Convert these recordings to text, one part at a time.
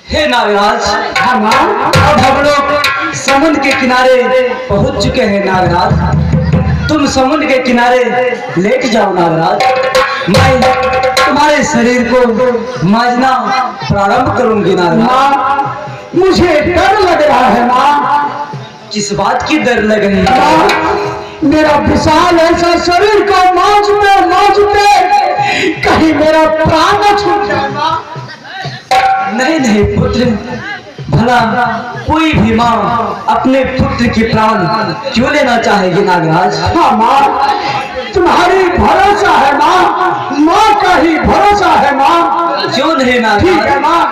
हे नागराज, हाँ माँ। अब हम लोग समुद्र के किनारे पहुंच चुके हैं नागराज। तुम समुद्र के किनारे लेट जाओ नागराज। मैं तुम्हारे शरीर को मांजना प्रारंभ करूंगी नागराज। माँ मुझे डर लग रहा है माँ। किस बात की डर लग रही है? माँ मेरा विशाल ऐसा शरीर को मांझते कहीं मेरा प्राण न छूट जाए माँ। नहीं नहीं पुत्र, भला कोई भी माँ अपने पुत्र की प्राण क्यों लेना चाहेगी नागराज? हाँ माँ तुम्हारी भरोसा है माँ, माँ का ही भरोसा है माँ। क्यों नहीं नागराज? ठीक है माँ।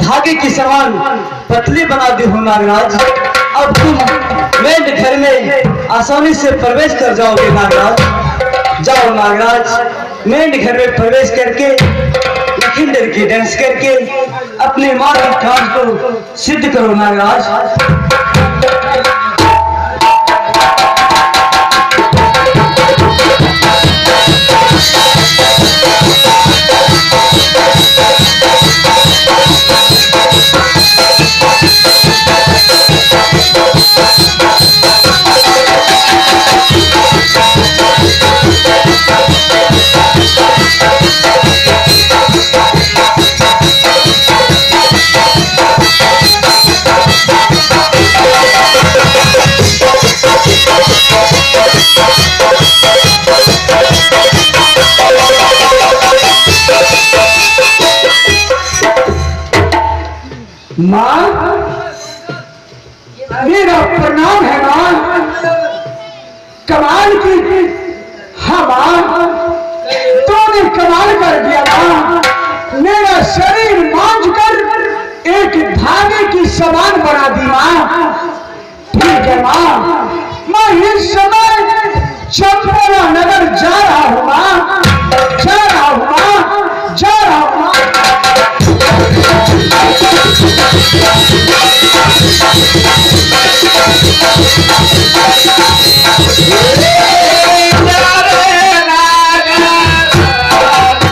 धागे की समान पतली बना दी हो नागराज। अब तुम मेरे घर में आसानी से प्रवेश कर जाओगे नागराज। जाओ नागराज, मेरे घर में प्रवेश करके लखींदर की डांस करके अपने माँ के काम को सिद्ध करो नागराज। माँ मेरा प्रणाम है माँ। कमाल की, हाँ माँ तूने कमाल कर दिया माँ। मेरा शरीर मांझ कर एक धागे की समान बना दी माँ। ठीक है माँ, मैं इस समय चंपला नगर जा रहा हूँ माँ, जा रहा हूँ माँ, जा रहा हूँ माँ। Yeah.